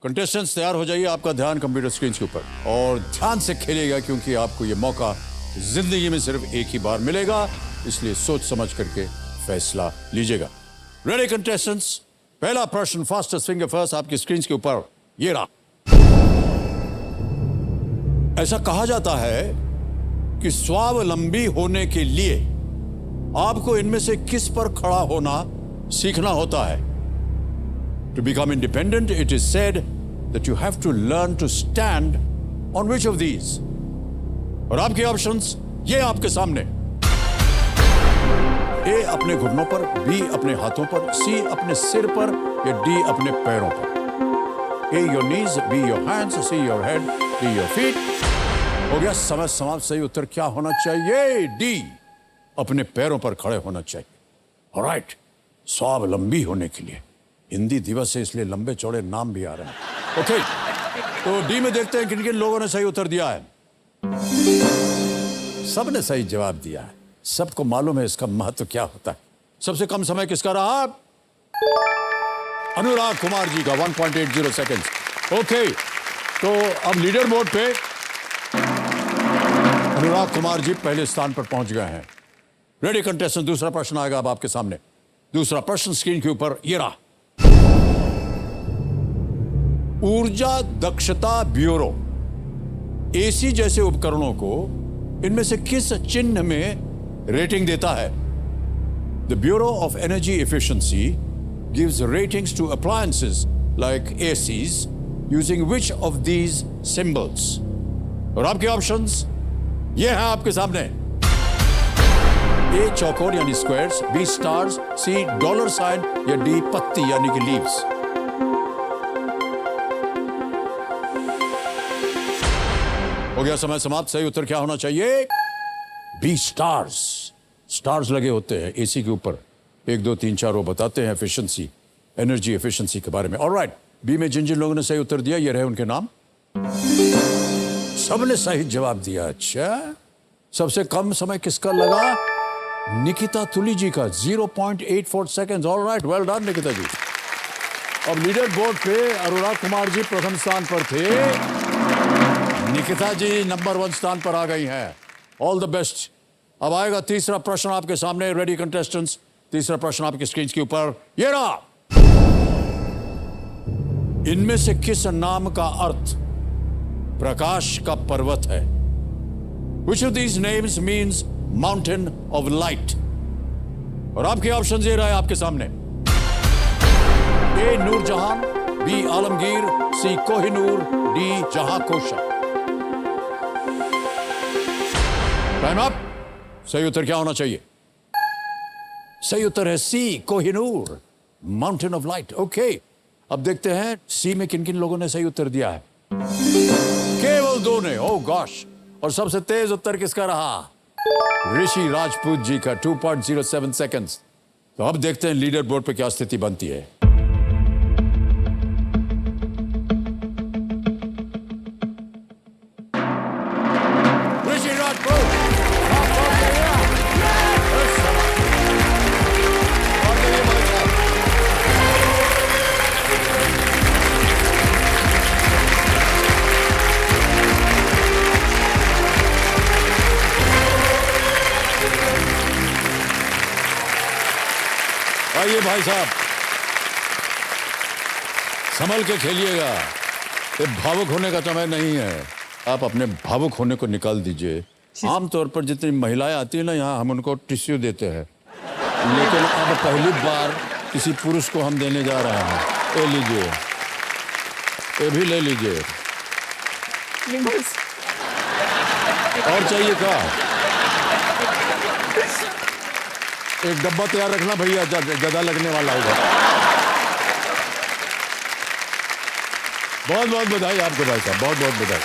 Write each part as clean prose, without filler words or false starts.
Contestants तैयार हो जाइए, आपका ध्यान कंप्यूटर स्क्रीन के ऊपर और ध्यान से खेलिएगा क्योंकि आपको ये मौका जिंदगी में सिर्फ एक ही बार मिलेगा, इसलिए सोच समझ करके फैसला लीजिएगा। रेडी कंटेस्टेंट्स, पहला प्रश्न फास्टेस्ट फिंगर फर्स्ट आपकी स्क्रीन के ऊपर ये रहा। ऐसा कहा जाता है कि स्वावलंबी होने के लिए आपको इनमें से किस पर खड़ा होना सीखना होता है? To become independent, it is said that you have to learn to stand on which of these? और आपके ऑप्शंस ये आपके सामने। ए अपने घुटनों पर, बी अपने हाथों पर, सी अपने सिर पर या डी अपने पैरों पर। A your knees, B your hands, C your head, D your feet. हो गया समय समाप्त। सही उत्तर क्या होना चाहिए? डी अपने पैरों पर खड़े होना चाहिए। ऑलराइट, स्वावलंबी होने के लिए हिंदी दिवस है इसलिए लंबे चौड़े नाम भी आ रहे हैं। ओके, तो डी में देखते हैं किन किन लोगों ने सही उत्तर दिया है। सबने सही जवाब दिया है, सबको मालूम है इसका महत्व क्या होता है। सबसे कम समय किसका रहा? अनुराग कुमार जी का 1.80 सेकेंड्स। ओके, तो अब लीडर बोर्ड पे अनुराग कुमार जी पहले स्थान पर पहुंच गए हैं। रेडी कंटेस्टेंट, दूसरा प्रश्न आएगा अब आपके सामने। दूसरा प्रश्न स्क्रीन के ऊपर ये रहा। ऊर्जा दक्षता ब्यूरो एसी जैसे उपकरणों को इनमें से किस चिन्ह में रेटिंग देता है? The bureau of energy efficiency gives ratings to appliances like ACs using which of these symbols? और आपके ऑप्शंस ये हैं आपके सामने। ए चौकोर यानी स्क्वायर्स, बी स्टार्स, सी डॉलर साइन या डी पत्ती यानी कि लीव्स। हो गया समय समाप्त। सही उत्तर क्या होना चाहिए? B stars. स्टार्स लगे होते हैं एसी के ऊपर, 1 2 3 4 वो बताते हैं एफिशिएंसी, एनर्जी एफिशिएंसी के बारे में। ऑलराइट, बी में जिन जिन लोगों ने सही उत्तर दिया ये रहे उनके नाम। सबने सही जवाब दिया। अच्छा, सबसे कम समय किसका लगा? निकिता तुली जी का 0.84 second. Alright, well done Nikita ji. अब लीडर बोर्ड पे अनुराग कुमार जी प्रथम स्थान पर थे, निकिता जी नंबर 1 स्थान पर आ गई हैं। All the best. अब आएगा तीसरा प्रश्न आपके सामने। रेडी कंटेस्टेंट्स, तीसरा प्रश्न आपकी स्क्रीन के ऊपर ये रहा। इनमें से किस नाम का अर्थ प्रकाश का पर्वत है? Which of these names means mountain of light? और आपके ऑप्शन ये रहे आपके सामने। ए नूरजहां, बी आलमगीर, सी कोहिनूर, डी जहां कोशा। Time up. सही उत्तर क्या होना चाहिए? सही उत्तर है C Kohinoor, mountain of light. Okay, अब देखते हैं सी में किन किन लोगों ने सही उत्तर दिया है। केवल 2 ने। ओह गॉश। और सबसे तेज उत्तर किसका रहा? ऋषि राजपूत जी का 2.07 सेकेंड्स। तो अब देखते हैं लीडर बोर्ड पे क्या स्थिति बनती है। ऋषि राजपूत आइए भाई साहब, संभल के खेलिएगा, ये भावुक होने का समय नहीं है। आप अपने भावुक होने को निकाल दीजिए। आमतौर पर जितनी महिलाएं आती है ना यहाँ, हम उनको टिश्यू देते हैं, लेकिन अब पहली बार किसी पुरुष को हम देने जा रहे हैं। ये लीजिए, ये भी ले लीजिए। और चाहिए क्या? एक डब्बा तैयार रखना भैया, ज्यादा लगने वाला होगा। बहुत बहुत बधाई आपको भाई साहब, बहुत बहुत बधाई।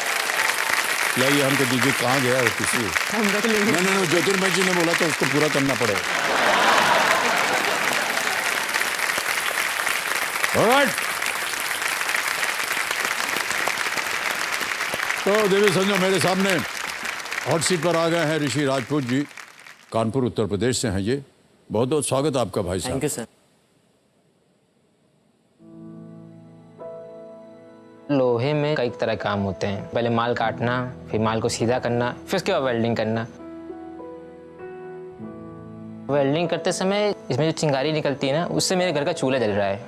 लाइए हमको दीजिए। कहाँ गया है किसी? नहीं, ज्योतिर्मय जी ने बोला तो उसको पूरा करना पड़ेगा। ऑलराइट, तो देवी संजो मेरे सामने हॉट सीट पर आ गए हैं ऋषि राजपूत जी। कानपुर उत्तर प्रदेश से हैं ये। बहुत बहुत स्वागत आपका भाई साहब। Thank you sir. लोहे में कई तरह के काम होते हैं। पहले माल काटना, फिर माल को सीधा करना, फिर उसके बाद वेल्डिंग करना। वेल्डिंग करते समय इसमें जो चिंगारी निकलती है ना, उससे मेरे घर का चूल्हा जल रहा है।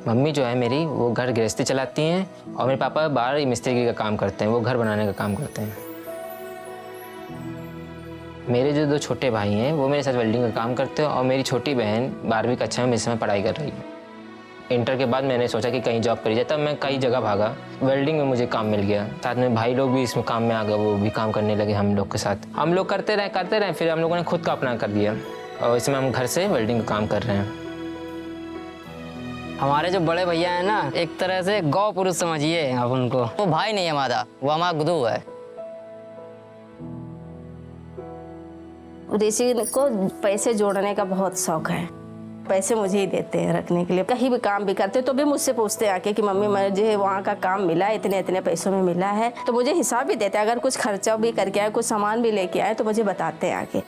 मम्मी जो है मेरी, वो घर गृहस्थी चलाती हैं और मेरे पापा बाहर मिस्त्री का काम करते हैं, वो घर बनाने का काम करते हैं। मेरे जो 2 छोटे भाई हैं वो मेरे साथ वेल्डिंग का काम करते हैं और मेरी छोटी बहन 12वीं कक्षा में मेरे समय पढ़ाई कर रही है। इंटर के बाद मैंने सोचा कि कहीं जॉब करी जाए, तब मैं कई जगह भागा, वेल्डिंग में मुझे काम मिल गया। साथ में भाई लोग भी इसमें काम में आ गए, वो भी काम करने लगे हम लोग के साथ। हम लोग करते रहे, फिर हम लोगों ने खुद का अपना कर दिया और इसमें हम घर से वेल्डिंग का काम कर रहे हैं। हमारे जो बड़े भैया हैं ना, एक तरह से गौ पुरुष समझिए आप उनको। वो भाई नहीं हमारा, वो हमारा गुरु है। ऋषि को पैसे जोड़ने का बहुत शौक है। पैसे मुझे ही देते हैं रखने के लिए। कहीं भी काम भी करते तो भी मुझसे पूछते हैं आके कि मम्मी मुझे वहाँ का काम मिला, इतने पैसों में मिला है। तो मुझे हिसाब भी देते हैं। अगर कुछ खर्चा भी करके आए, कुछ सामान भी लेके आए तो मुझे बताते हैं आके।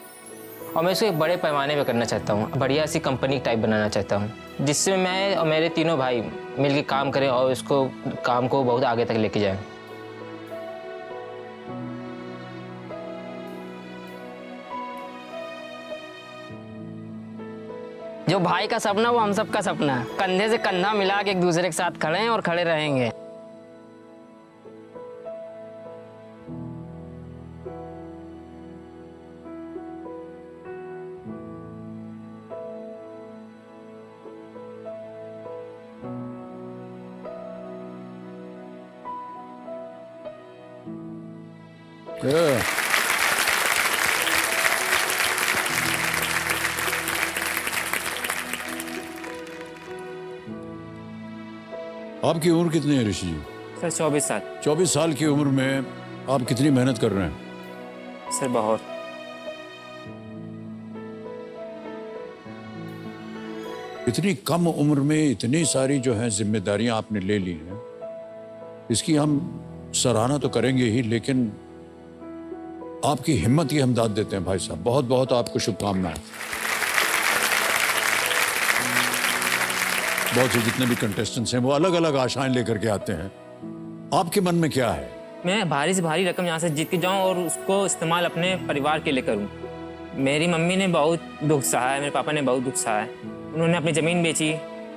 और मैं इसको एक बड़े पैमाने पे करना चाहता हूँ, बढ़िया सी कंपनी टाइप बनाना चाहता हूँ, जिससे मैं और मेरे तीनों भाई मिलकर काम करें और इसको काम को बहुत आगे तक लेके जाएं। जो भाई का सपना वो हम सबका सपना है। कंधे से कंधा मिला के एक दूसरे के साथ खड़े हैं और खड़े रहेंगे। आपकी उम्र कितनी है ऋषि जी? सर 24 साल। 24 साल की उम्र में आप कितनी मेहनत कर रहे हैं? सर बहुत। इतनी कम उम्र में इतनी सारी जो है जिम्मेदारियां आपने ले ली हैं, इसकी हम सराहना तो करेंगे ही, लेकिन आपकी हिम्मत की हम दाद देते हैं भाई साहब। बहुत बहुत आपको शुभकामनाएं। बहुत से जितने भी कंटेस्टेंट्स हैं वो अलग अलग आशाएं लेकर के आते हैं। आपके मन में क्या है? मैं भारी से भारी रकम यहाँ से जीत के जाऊँ और उसको इस्तेमाल अपने परिवार के लिए करूँ। मेरी मम्मी ने बहुत दुख सहा है, मेरे पापा ने बहुत दुख सहा है। उन्होंने अपनी ज़मीन बेची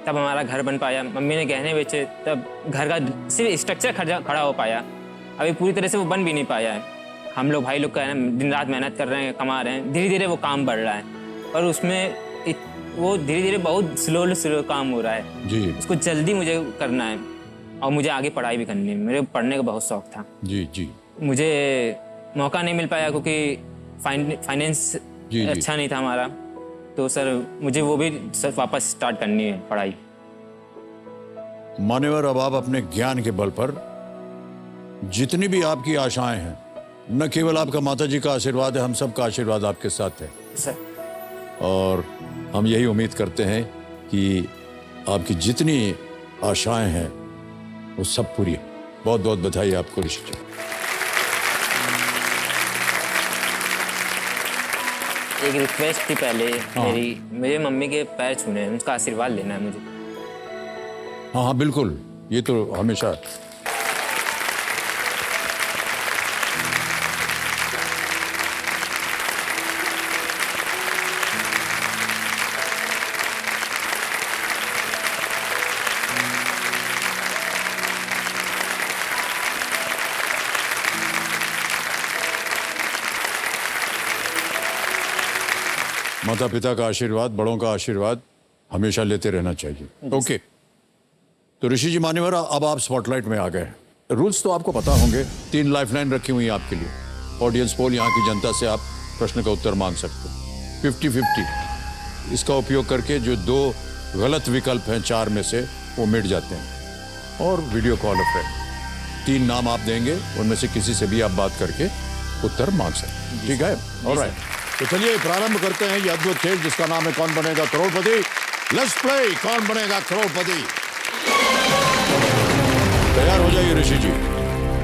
तब हमारा घर बन पाया। मम्मी ने गहने बेचे तब घर का सिर्फ स्ट्रक्चर खड़ा हो पाया। अभी पूरी तरह से वो बन भी नहीं पाया है। हम लोग भाई लोग का है ना, दिन रात मेहनत कर रहे हैं, कमा रहे हैं, धीरे धीरे वो काम बढ़ रहा है। और उसमें वो धीरे धीरे बहुत स्लो काम हो रहा है जी। उसको जल्दी मुझे करना है और मुझे आगे पढ़ाई भी करनी है। मेरे पढ़ने का बहुत शौक था जी जी। मुझे मौका नहीं मिल पाया क्योंकि फाइनेंस अच्छा नहीं था हमारा। तो सर मुझे वो भी सर वापस स्टार्ट करनी है पढ़ाई। मान्यवर, अब आप अपने ज्ञान के बल पर जितनी भी आपकी आशाएं हैं, न केवल आपका माताजी का आशीर्वाद है, हम सब का आशीर्वाद आपके साथ है सर। और हम यही उम्मीद करते हैं कि आपकी जितनी आशाएं हैं वो सब पूरी। बहुत बहुत बधाई आपको ऋषि जी। एक रिक्वेस्ट थी पहले मेरी, मेरे मम्मी के पैर छूने हैं, उनका आशीर्वाद लेना है मुझे। हाँ हाँ बिल्कुल, ये तो हमेशा। माता पिता का आशीर्वाद, बड़ों का आशीर्वाद हमेशा लेते रहना चाहिए। ओके, तो ऋषि जी मान्यवर, अब आप स्पॉटलाइट में आ गए। रूल्स तो आपको पता होंगे। 3 लाइफलाइन रखी हुई है आपके लिए। ऑडियंस पोल, यहाँ की जनता से आप प्रश्न का उत्तर मांग सकते हैं। 50-50 इसका उपयोग करके जो 2 गलत विकल्प हैं 4 में से, वो मिट जाते हैं। और वीडियो कॉल अ फ्रेंड, 3 नाम आप देंगे, उनमें से किसी से भी आप बात करके उत्तर मांग सकते हैं। ठीक है? ऑलराइट, तो चलिए प्रारंभ करते हैं ये अद्भुत खेल जिसका नाम है कौन बनेगा करोड़पति। लेट्स प्ले कौन बनेगा करोड़पति। तैयार हो जाइए ऋषि जी,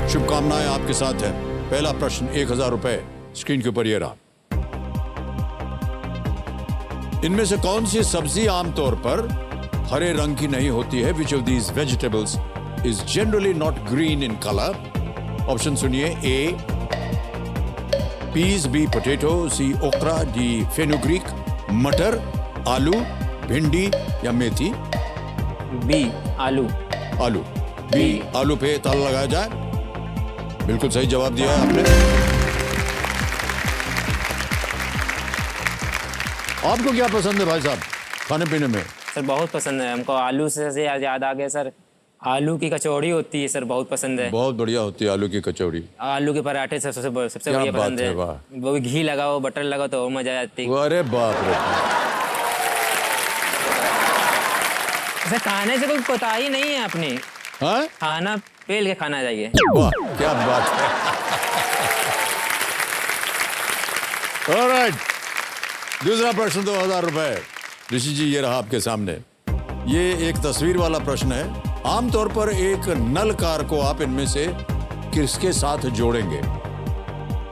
शुभकामनाएं आपके साथ है। पहला प्रश्न 1000 रुपए स्क्रीन के ऊपर ये रहा। इनमें से कौन सी सब्जी आमतौर पर हरे रंग की नहीं होती है? विच of these vegetables is generally not green in colour? Option सुनिए, ए पीज, बी पोटैटो, सी ओक्रा, डी फेनुग्रीक, मटर, आलू, भिंडी या मेथी? बी आलू। आलू। बी आलू पे ताला लगाया जाए। बिल्कुल सही जवाब दिया है आपने। आपको क्या पसंद है भाई साहब खाने पीने में? सर बहुत पसंद है हमको, आलू से याद आ गया सर, आलू की कचौड़ी होती है सर, बहुत पसंद है। बहुत बढ़िया होती है आलू की कचौड़ी। आलू के पराठे सबसे क्या बढ़िया बात पसंद है, है। वाह। वो भी घी लगाओ, बटर लगाओ तो और मजा आती है। अरे बाप रे बाप। सर खाने से कोई कोताही नहीं है अपनी, हाँ? खाना पेल के खाना चाहिए। वाह क्या बात है। ऑलराइट, दूसरा प्रश्न 2000 रुपए। ऋषि जी ये रहा आपके सामने। ये एक तस्वीर वाला प्रश्न है। आमतौर पर एक नल कार को आप इनमें से किसके साथ जोड़ेंगे?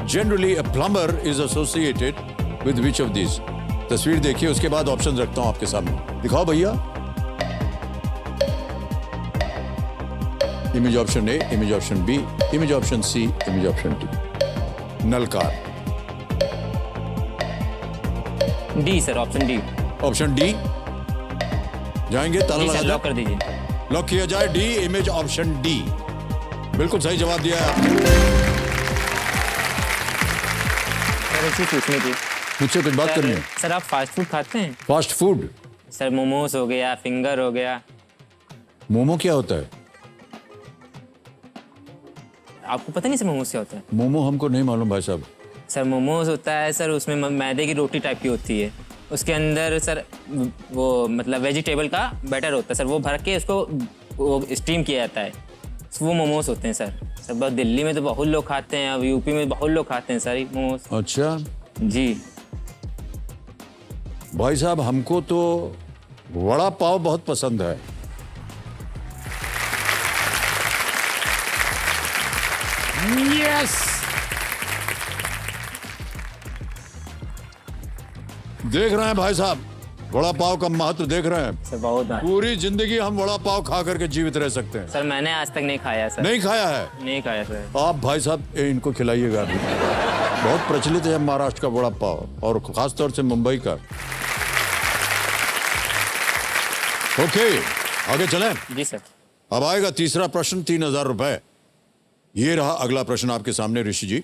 Generally a plumber is associated with which of this? तस्वीर देखिए, उसके बाद ऑप्शन रखता हूं आपके सामने। दिखाओ भैया। Image option A, image option B, image option C, image option D. नल कार। D sir, option D. Option D जाएंगे? ताला जी लगा सर, जाए? लॉक कर दीजिए। लॉक किया जाए। D image option D. बिल्कुल सही जवाब दिया है आपने। सर एक चीज पूछनी थी। मुझसे कुछ बात करनी है? सर आप फास्ट फूड खाते हैं? Fast food? सर मोमोज हो गया, फिंगर हो गया। मोमो क्या होता है? आपको पता नहीं सर मोमोज क्या होता है? मोमो हमको नहीं मालूम भाई साहब। सर मोमोज होता है सर, उसमें मैदे की रोटी टाइप की होती है, उसके अंदर सर वो मतलब वेजिटेबल का बैटर होता है सर, वो भर के उसको वो स्टीम किया जाता है, वो मोमोज होते हैं सर। सर बहुत दिल्ली में तो बहुत लोग खाते हैं, अब यूपी में बहुत लोग खाते हैं सर ये मोमोज। अच्छा जी भाई साहब, हमको तो वड़ा पाव बहुत पसंद है। यस, देख रहे हैं भाई साहब, वड़ा पाव का महत्व देख रहे हैं। सर बहुत पूरी जिंदगी हम वड़ा पाव खा करके जीवित रह सकते हैं। सर मैंने आज तक नहीं खाया सर। नहीं खाया है? नहीं खाया सर। आप भाई साहब इनको खिलाइएगा। बहुत प्रचलित है महाराष्ट्र का वड़ा पाव, और खास तौर से मुंबई का। ओके, आगे चलें। जी सर। अब आएगा तीसरा प्रश्न, 3000 रुपए। ये रहा अगला प्रश्न आपके सामने ऋषि जी।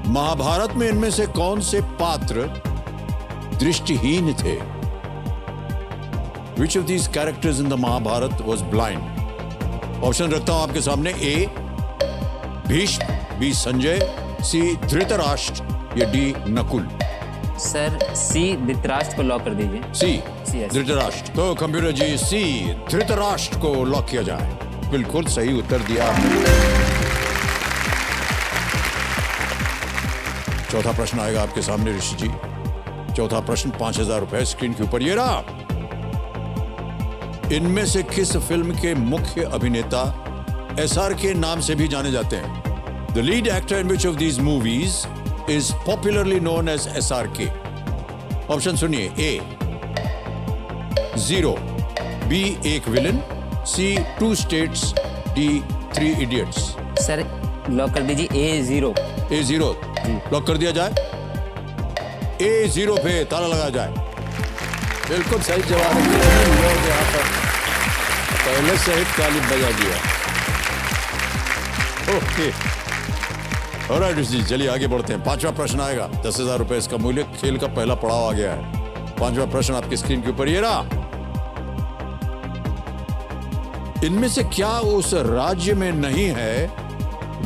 महाभारत में इनमें से कौन से पात्र दृष्टिहीन थे? Which of these characters in the Mahabharata was blind? Option रखता हूं आपके सामने। A Bhishma, B Sanjay, C Dhritarashtra या D Nakul? Sir C Dhritarashtra को लॉक कर दीजिए। सी yes. धृतराष्ट्र। तो कंप्यूटर जी सी धृतराष्ट्र को लॉक किया जाए। बिल्कुल सही उत्तर दिया आपने। चौथा प्रश्न आएगा आपके सामने ऋषि जी। चौथा प्रश्न 5000 रुपए स्क्रीन के ऊपर ये रहा। इनमें से किस फिल्म के मुख्य अभिनेता SRK नाम से भी जाने जाते हैं? The lead actor in which of these movies is popularly known as SRK? Option सुनिए। A 0, B Ek Villain, C 2 States, D 3 Idiots? Sir lock कर दीजिए A0। A0 लॉक कर दिया जाए। A0 पे ताला लगाया जाए। बिल्कुल सही जवाब है। लोग यहाँ पर पहले से ही ताली बजा दिया। ओके, ऑलराइट ऋषि, चलिए आगे बढ़ते हैं। पांचवा प्रश्न आएगा, 10,000 रुपए इसका मूल्य। खेल का पहला पड़ाव आ गया है। पांचवा प्रश्न आपकी स्क्रीन के ऊपर ये रहा। इनमें से क्या उस राज्य में नहीं है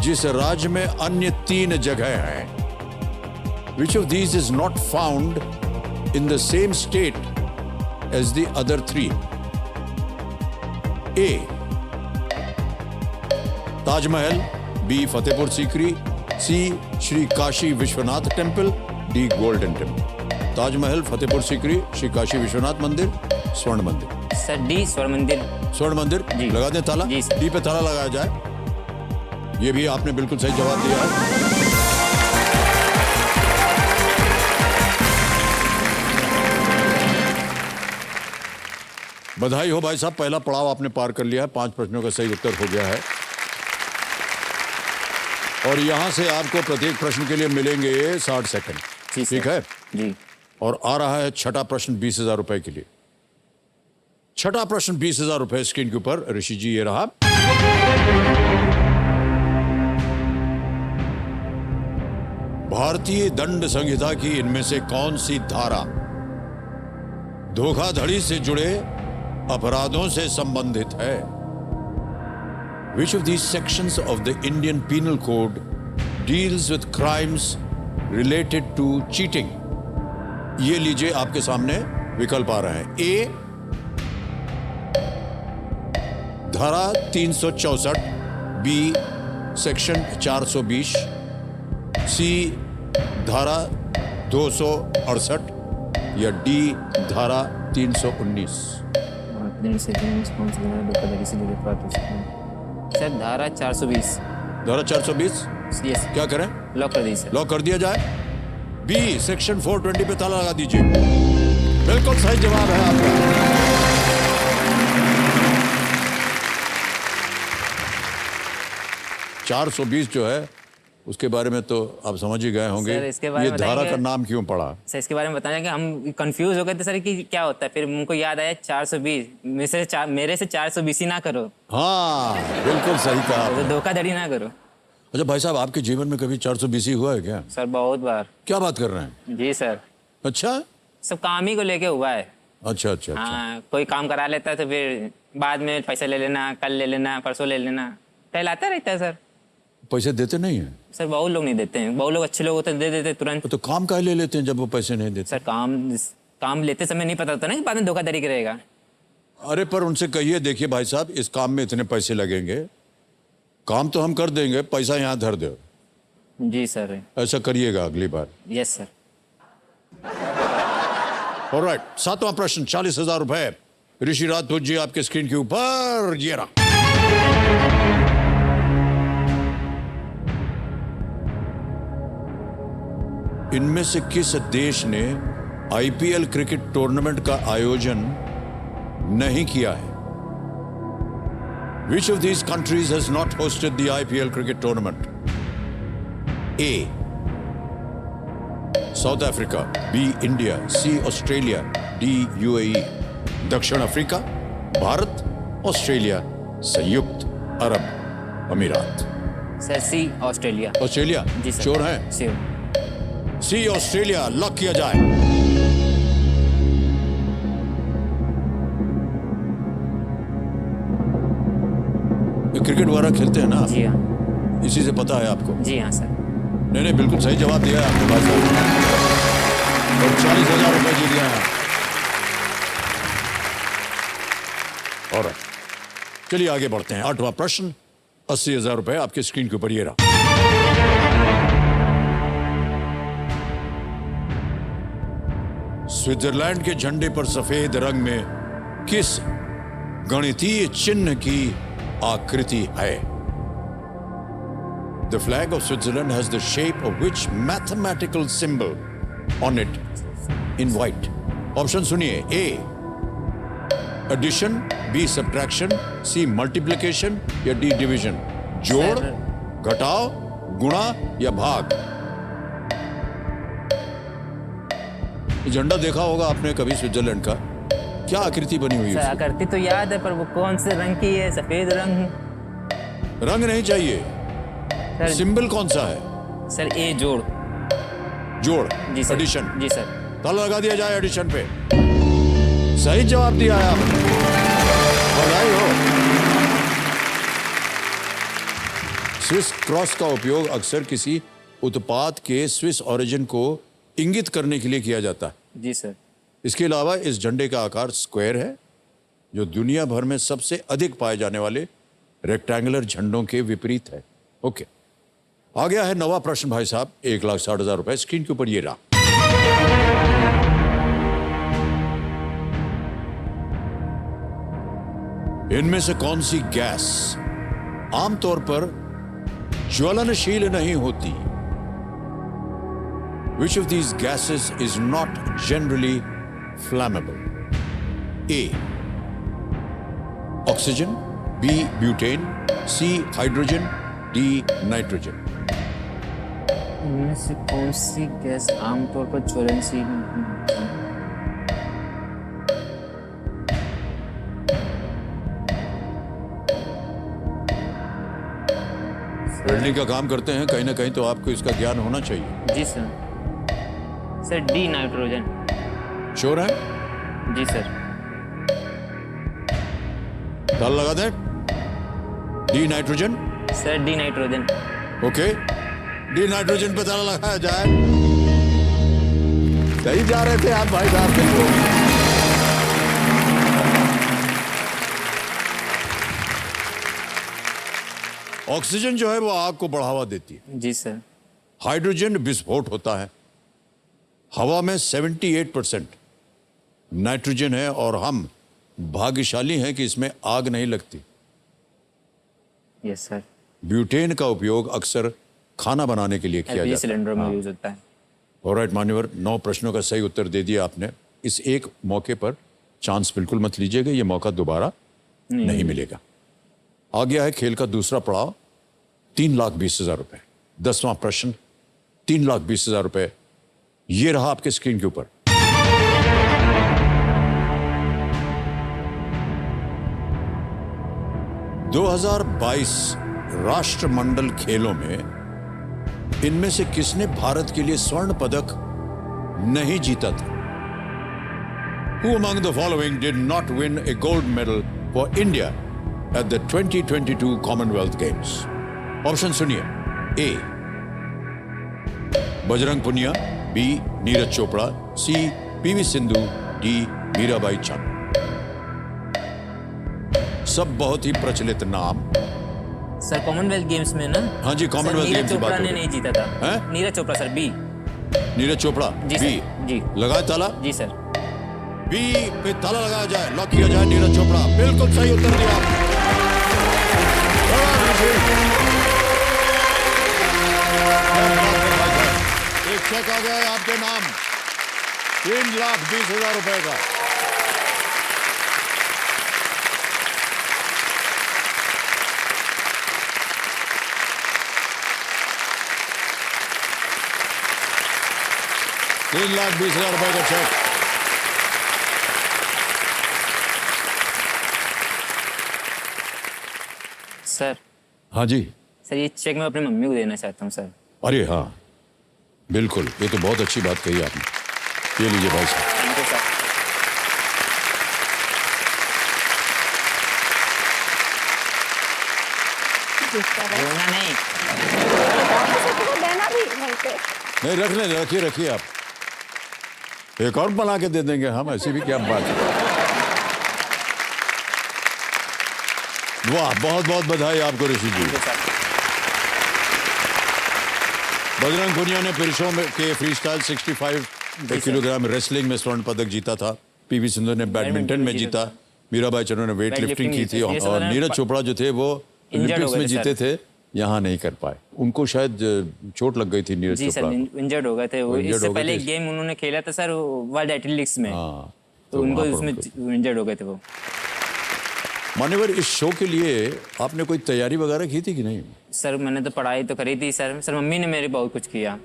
जिस राज्य में अन्य 3 जगह हैं? Which of these is not found in the same state as the other 3? A Taj Mahal, B Fatehpur Sikri, C Shri Kashi Vishwanath temple, D golden temple? Taj Mahal, Fatehpur Sikri, Shri Kashi Vishwanath मंदिर, स्वर्ण मंदिर? सर डी स्वर्ण मंदिर। स्वर्ण मंदिर जी। लगा दें ताला। जी सर। डी पे ताला लगाया जाए। ये भी आपने बिल्कुल सही जवाब दिया है। बधाई हो भाई साहब, पहला पड़ाव आपने पार कर लिया है। 5 प्रश्नों का सही उत्तर हो गया है और यहां से आपको प्रत्येक प्रश्न के लिए मिलेंगे 60 सेकंड। जी सर। ठीक है जी। और आ रहा है छठा प्रश्न 20,000 रुपए के लिए। छठा प्रश्न 20,000 रुपए स्क्रीन के ऊपर। ऋषि जी ये रहा। भारतीय दंड संहिता की इनमें से कौन सी धारा धोखाधड़ी से जुड़े अपराधों से संबंधित है? Which of these sections of the Indian Penal Code deals with crimes related to cheating? ये लीजिए, आपके सामने विकल्प आ रहे हैं। ए धारा 364, बी सेक्शन 420, सी धारा 268 या डी धारा 319। सर धारा 420। धारा 420 यस। क्या करें? लॉक कर दीजिए सर। लॉक कर दिया जाए। बी सेक्शन 420 पे ताला लगा दीजिए। बिल्कुल सही जवाब है आपका। $420 जो है उसके बारे में तो आप समझ ही गए होंगे। सर, इसके बारे ये में धारा बताएंगे? का नाम क्यों पड़ा? सर इसके बारे में बताना कि हम कंफ्यूज हो गए थे सर कि क्या होता है, फिर उनको याद आया 420। मेरे से 420 ही ना करो, हाँ बिल्कुल सही कहा तो आपने। धोखाधड़ी ना करो। अच्छा भाई साहब, आपके जीवन में कभी 420 ही हुआ है क्या? सर बहुत बार। क्या बात कर रहे हैं? जी सर। अच्छा सब काम ही को लेके हुआ है। अच्छा अच्छा अच्छा। हाँ, कोई काम करा लेता है तो फिर बाद में पैसा ले लेना, कल ले लेना, परसों ले लेना, टहलाता रहता है सर। पैसे देते नहीं है? सर बहुत लोग नहीं देते हैं, बहुत लोग अच्छे लोग होते हैं दे देते तुरंत। तो काम काहे ले लेते हैं जब वो पैसे नहीं देते? सर काम लेते समय नहीं पता होता ना कि बाद में धोखाधड़ी करेगा। अरे पर उनसे कहिए, देखिए भाई साहब, इस काम में इतने पैसे लगेंगे, काम तो हम कर देंगे, पैसा यहाँ धर दो। जी सर। ऐसा करिएगा अगली बार। Yes sir. ऑलराइट, 7वां प्रश्न 40,000 रुपए। ऋषि राजपूत जी आपके स्क्रीन के ऊपर ये रहा। इनमें से किस देश ने आईपीएल क्रिकेट टूर्नामेंट का आयोजन नहीं किया है? Which of these countries has not hosted the IPL cricket tournament? A. South Africa, B. India, C. Australia, D. UAE. दक्षिण अफ्रीका, भारत, ऑस्ट्रेलिया, संयुक्त अरब अमीरात। सर सी ऑस्ट्रेलिया। ऑस्ट्रेलिया? जी सर। श्योर है? सी। सी ऑस्ट्रेलिया लॉक किया जाए। क्रिकेट वगैरह खेलते हैं ना? जी हाँ। इसी से पता है आपको? जी हाँ सर। नहीं नहीं, बिल्कुल सही जवाब दिया है आपके भाई साहब और 40,000 रुपए जीत गए हैं। और चलिए आगे बढ़ते हैं। 8वां प्रश्न 80,000 रुपए आपके स्क्रीन के ऊपर ये रहा। स्विट्जरलैंड के झंडे पर सफेद रंग में किस गणितीय चिन्ह की आकृति है? The flag of Switzerland has the shape of which mathematical symbol on it in white? Option सुनिए। A addition, B subtraction, C multiplication या D division? जोड़, घटाव, गुणा या भाग? ये झंडा देखा होगा आपने कभी स्विट्जरलैंड का? क्या आकृति बनी हुई सर है? आकृति तो याद है, पर वो कौन से रंग की है? सफेद रंग। रंग नहीं चाहिए, सर सिंबल कौन सा है? सर ए जोड़। जोड़। जी सर। एडिशन। जी सर। ताला लगा दिया जाए एडिशन पे। सही जवाब दिया है आपने, बधाई हो। स्विस क्रॉस का उपयोग अक्सर किसी उत्पाद के स्विस ओरिजिन को इंगित करने के लिए किया जाता है। जी सर। इसके अलावा इस झंडे का आकार स्क्वायर है, जो दुनिया भर में सबसे अधिक पाए जाने वाले रेक्टेंगुलर झंडों के विपरीत है। ओके, आ गया है 9वां प्रश्न भाई साहब। 1,60,000 रुपए स्क्रीन के ऊपर ये रहा। इनमें से कौन सी गैस आमतौर पर ज्वलनशील नहीं होती? Which of these gases is not generally flammable? A. Oxygen, B butane, C hydrogen, D nitrogen. इनमें से कौन सी गैस आमतौर पर ज्वलनशील नहीं है? वेल्डिंग का काम करते हैं, कहीं ना कहीं तो आपको इसका ज्ञान होना चाहिए। जी sir. Sir D nitrogen. Sure है? जी सर। ताला लगा दें। D nitrogen. Sir D nitrogen. Okay, D nitrogen पे ताला लगाया जाए। सही जा रहे थे आप भाई साहब, बिल्कुल। ऑक्सीजन जो है वो आग को बढ़ावा देती है। जी सर। हाइड्रोजन विस्फोट होता है। हवा में 78% नाइट्रोजन है और हम भाग्यशाली हैं कि इसमें आग नहीं लगती। Yes sir. ब्यूटेन का उपयोग अक्सर खाना बनाने के लिए किया एलपीजी जाता है। सिलेंडर में यूज होता है। ऑलराइट मान्यवर, 9 प्रश्नों का सही उत्तर दे दिया आपने। इस एक मौके पर चांस बिल्कुल मत लीजिएगा, ये मौका दोबारा नहीं मिलेगा। आ गया है खेल का दूसरा पड़ाव, 3,20,000 रुपए। 10वां प्रश्न, 3,20,000 रुपए। ये रहा आपके स्क्रीन के ऊपर। ...2022 राष्ट्रमंडल खेलों में इनमें से किसने भारत के लिए स्वर्ण पदक नहीं जीता था? Who among the following did not win a gold medal for India at the 2022 Commonwealth Games? Option सुनिए। ए बजरंग पुनिया, बी नीरज चोपड़ा, सी पीवी सिंधु, डी मीराबाई चानू। सब बहुत ही प्रचलित नाम। सर कॉमनवेल्थ गेम्स में ना। हाँ जी, कॉमनवेल्थ गेम्स की बात चोपड़ा हो ने रही नहीं जीता था। हैं? Neeraj Chopra sir, B. नीरज चोपड़ा, जी बी। सर। जी। लगाए ताला। जी सर। बी पे ताला लगाया जाए, लॉक किया जाए। नीरज चोपड़ा, बिल्कुल सही उत्तर दिया आपने। एक चेक आ गया है आपके नाम, 3,20,000 रुपए का। $3,20,000 का चेक। सर। हाँ जी। सर ये चेक मैं अपनी मम्मी को देना चाहता हूँ सर। अरे हाँ, बिल्कुल, ये तो बहुत अच्छी बात कही आपने। ये लीजिए भाई साहब। Thank you sir. रोना नहीं। देना भी वहीं पे। नहीं, रखिए आप। एक और बना के दे देंगे हम, ऐसी भी क्या बात है। वाह, बहुत बहुत बधाई आपको ऋषि जी। बजरंग पुनिया ने पुरुषों के फ्री स्टाइल 65 किलोग्राम रेसलिंग में स्वर्ण पदक जीता था। पीवी सिंधु ने बैडमिंटन में जीता। मीराबाई चानू ने वेट लिफ्टिंग की थी। और नीरज चोपड़ा जो थे वो ओलंपिक्स में जीते थे, यहाँ नहीं कर पाए। उनको शायद चोट लग गई थी नीरज जी चोपड़ा। सर, इंजर्ड हो गए थे वो। इससे पहले एक गेम उन्होंने खेला था सर वर्ल्ड एथलेटिक्स में। हाँ, तो उनको उसमें इंजर्ड हो गए थे वो। मान्यवर, इस शो के लिए आपने कोई तैयारी वगैरह की थी कि नहीं? सर मैंने तो पढ़ाई तो करी थी सर मम्मी ने मेरे बहुत कुछ किया।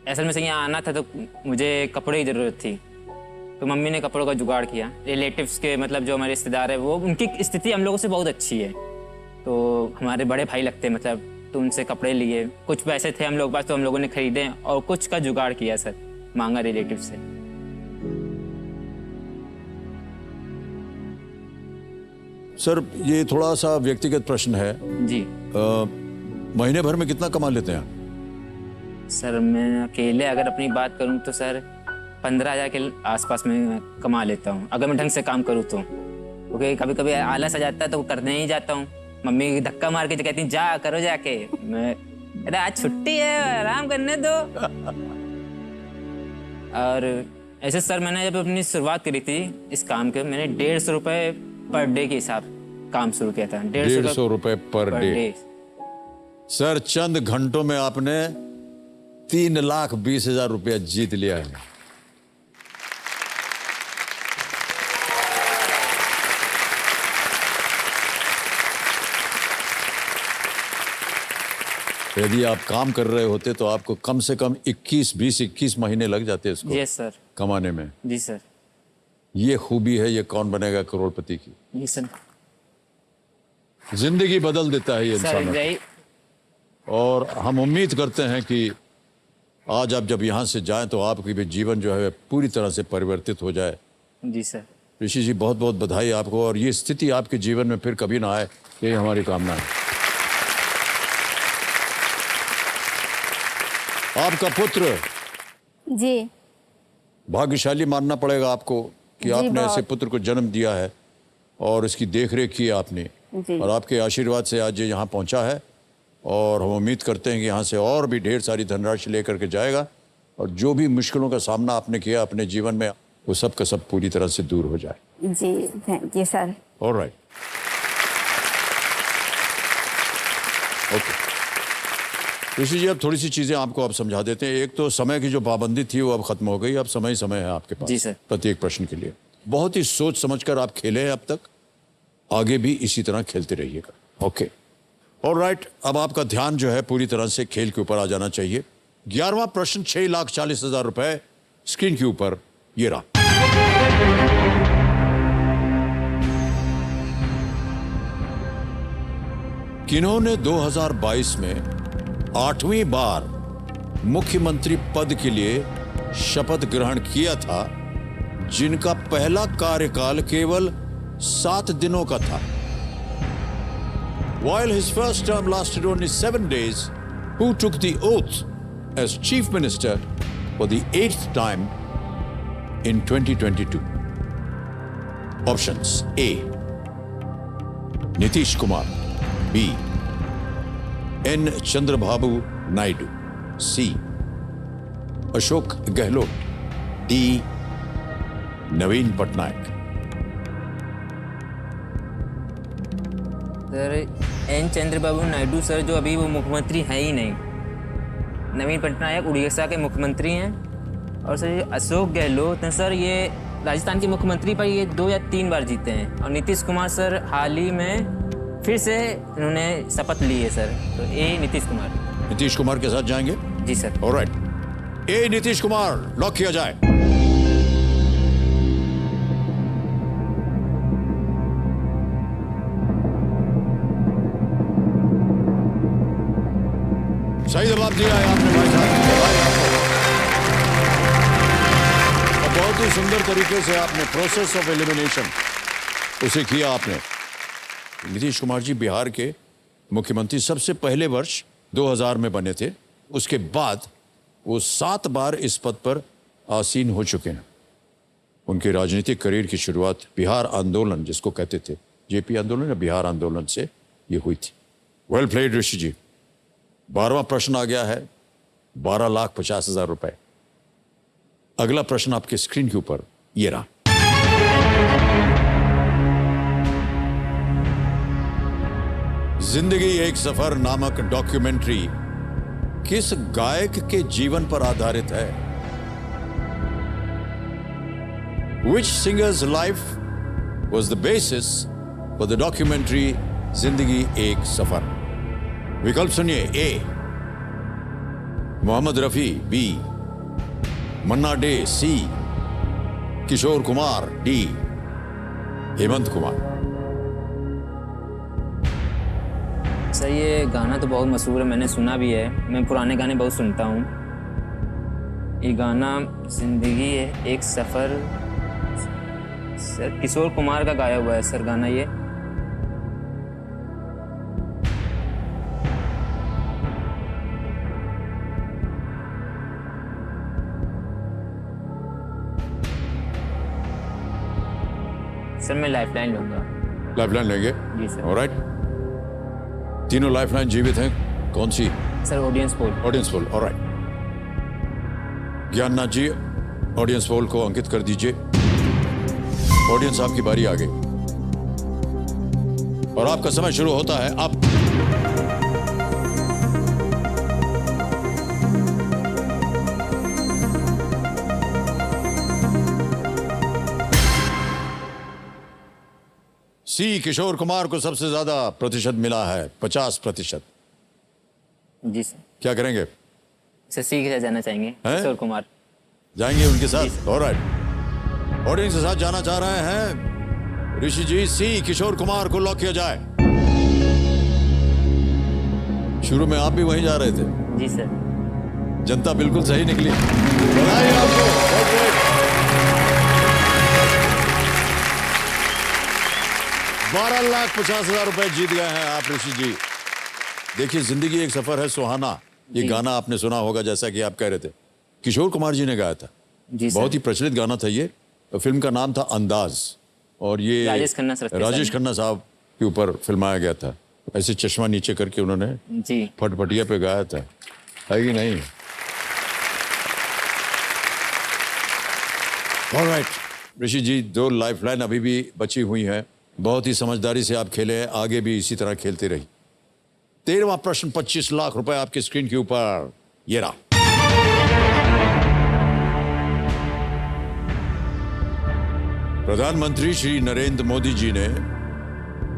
असल में से यहाँ आना था तो मुझे कपड़े की ज़रूरत थी, तो मम्मी ने कपड़ों का जुगाड़ किया। रिलेटिव्स के मतलब जो हमारे रिश्तेदार है वो, उनकी स्थिति हम लोगों से बहुत अच्छी है, तो हमारे बड़े भाई लगते हैं मतलब, तो उनसे कपड़े लिए। कुछ पैसे थे हम लोग पास तो हम लोगों ने खरीदे और कुछ का जुगाड़ किया सर, मांगा रिलेटिव से। सर ये थोड़ा सा व्यक्तिगत प्रश्न है जी। महीने भर में कितना कमा लेते हैं आप? सर मैं अकेले अगर अपनी बात करूं तो सर 15,000 के आसपास में कमा लेता हूं, अगर मैं ढंग से काम करूं तो। क्योंकि कभी कभी आलस आ जाता है तो करने ही जाता हूं। मम्मी धक्का मार के कहती जा करो जाके, मैं अरे आज छुट्टी है आराम करने दो। और ऐसे सर मैंने जब अपनी शुरुआत करी थी इस काम के, मैंने 150 रुपये पर डे के हिसाब काम शुरू किया था। 150 रुपए पर डे। सर चंद घंटों में आपने 3,20,000 रुपया जीत लिया है। यदि आप काम कर रहे होते तो आपको कम से कम 21 महीने लग जाते इसको यस सर। कमाने में। जी सर। ये खूबी है, ये कौन बनेगा करोड़पति की। जी सर। जिंदगी बदल देता है ये सर इंसान। यही और हम उम्मीद करते हैं कि आज आप जब यहाँ से जाएं तो आपकी भी जीवन जो है पूरी तरह से परिवर्तित हो जाए। जी सर। ऋषि जी बहुत बहुत बधाई आपको, और ये स्थिति आपके जीवन में फिर कभी ना आए, यही हमारी कामना है। आपका पुत्र जी भाग्यशाली मानना पड़ेगा आपको कि जी, आपने बहुत। ऐसे पुत्र को जन्म दिया है और इसकी देखरेख की आपने, जी। और आपके आशीर्वाद से आज ये यहाँ पहुँचा है। और हम उम्मीद करते हैं कि यहाँ से और भी ढेर सारी धनराशि लेकर के जाएगा, और जो भी मुश्किलों का सामना आपने किया अपने जीवन में वो सब का सब पूरी तरह से दूर हो जाए। जी thank you sir. Alright, okay. Rishi ji अब थोड़ी सी चीज़ें आपको अब समझा देते हैं। एक तो समय की जो पाबंदी थी वो अब खत्म हो गई, अब समय समय है आपके पास जी सर। प्रत्येक प्रश्न के लिए। बहुत ही सोच समझकर आप खेले हैं अब तक, आगे भी इसी तरह खेलते रहिएगा। Okay, alright. अब आपका ध्यान जो है पूरी तरह से खेल के ऊपर आ जाना चाहिए। 11वां प्रश्न 6,40,000 रुपए स्क्रीन के ऊपर ये रहा। किन्होंने 2022 में 8वीं बार मुख्यमंत्री पद के लिए शपथ ग्रहण किया था, जिनका पहला कार्यकाल केवल 7 दिनों का था? While his first term lasted only 7 days, who took the oath as chief minister for the 8th time in 2022? Options: A. Nitish Kumar, B. N. Chandrababu Naidu, C. Ashok Gehlot, D. Naveen Patnaik. Sir N Chandrababu Naidu sir जो अभी वो मुख्यमंत्री है ही नहीं। नवीन पटनायक उड़ीसा के मुख्यमंत्री हैं, और सर ये अशोक गहलोत हैं सर, ये राजस्थान के मुख्यमंत्री पर ये 2 या 3 बार जीते हैं। और नीतीश कुमार सर हाल ही में फिर से इन्होंने शपथ ली है सर, तो ए नीतीश कुमार। नीतीश कुमार के साथ जाएंगे? जी सर। ऑलराइट, ए नीतीश कुमार लॉक किया जाए। सही जवाब दिया है आपने भाई साहब, बधाई आपको। और बहुत ही सुंदर तरीके से आपने प्रोसेस ऑफ एलिमिनेशन उसे किया आपने। नीतीश कुमार जी बिहार के मुख्यमंत्री सबसे पहले वर्ष 2000 में बने थे, उसके बाद वो 7 बार इस पद पर आसीन हो चुके हैं। उनके राजनीतिक करियर की शुरुआत बिहार आंदोलन, जिसको कहते थे जेपी आंदोलन या बिहार आंदोलन, से ये हुई थी। वेल प्लेड ऋषि जी। 12वां प्रश्न आ गया है, 12,50,000 रुपए। अगला प्रश्न आपके स्क्रीन के ऊपर ये रहा। जिंदगी एक सफर नामक डॉक्यूमेंट्री किस गायक के जीवन पर आधारित है? Which singer's life was the basis for the documentary जिंदगी एक सफर? विकल्प सुनिए। ए मोहम्मद रफी, बी मन्ना डे, सी किशोर कुमार, डी हेमंत कुमार। सर ये गाना तो बहुत मशहूर है, मैंने सुना भी है, मैं पुराने गाने बहुत सुनता हूँ। ये गाना जिंदगी है एक सफ़र, सर किशोर कुमार का गाया हुआ है सर गाना ये। सर मैं लाइफलाइन लूंगा। लाइफलाइन लेंगे? जी सर। ऑलराइट, तीनों लाइफलाइन जीवित हैं। कौन सी? Sir audience poll. Audience poll, alright. Gyannath ji audience poll को अंकित कर दीजिए। ऑडियंस आपकी बारी आ गई और आपका समय शुरू होता है अब। सी किशोर कुमार को सबसे ज्यादा प्रतिशत मिला है, 50%। जी सर। क्या करेंगे? सर सी के साथ जाना चाहेंगे, किशोर कुमार। जाएंगे उनके साथ? ऑलराइट, ऑडियंस के साथ जाना चाह रहे हैं ऋषि जी। सी, किशोर कुमार को लॉक किया जाए। शुरू में आप भी वहीं जा रहे थे। जी सर। जनता बिल्कुल सही निकली, बधाई आपको। 12,50,000 रुपए जीत गए हैं आप ऋषि जी। देखिए, जिंदगी एक सफर है सुहाना, ये गाना आपने सुना होगा, जैसा कि आप कह रहे थे, किशोर कुमार जी ने गाया था। जी सर। बहुत ही प्रचलित गाना था ये। फिल्म का नाम था अंदाज, और ये राजेश खन्ना साहब के ऊपर फिल्माया गया था। ऐसे चश्मा नीचे करके उन्होंने जी फटफटिया पे गाया था, है कि नहीं? ऑलराइट ऋषि जी, 2 लाइफलाइन अभी भी बची हुई है। बहुत ही समझदारी से आप खेले हैं, आगे भी इसी तरह खेलते रहिए। 13वां प्रश्न, 25 लाख रुपए आपके स्क्रीन के ऊपर। ये रहा। प्रधानमंत्री श्री नरेंद्र मोदी जी ने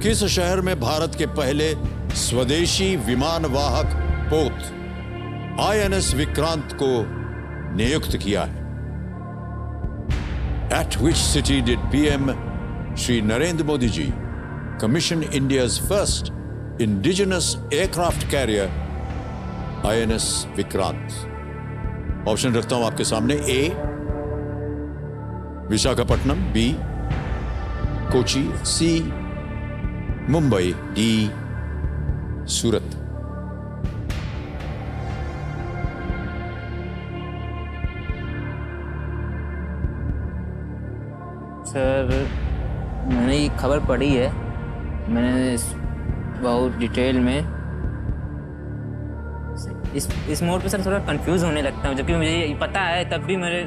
किस शहर में भारत के पहले स्वदेशी विमान वाहक पोत INS विक्रांत को नियुक्त किया है? At which city did PM Shri Narendra Modi ji commission India's first indigenous aircraft carrier INS Vikrant? Option रखता हूं आपके सामने। A Visakhapatnam, B Kochi, C Mumbai, D Surat. Sir, मैंने ये खबर पढ़ी है, मैंने बहुत डिटेल में। इस मोड पे सर थोड़ा कंफ्यूज होने लगता हूँ, जबकि मुझे ये पता है, तब भी मेरे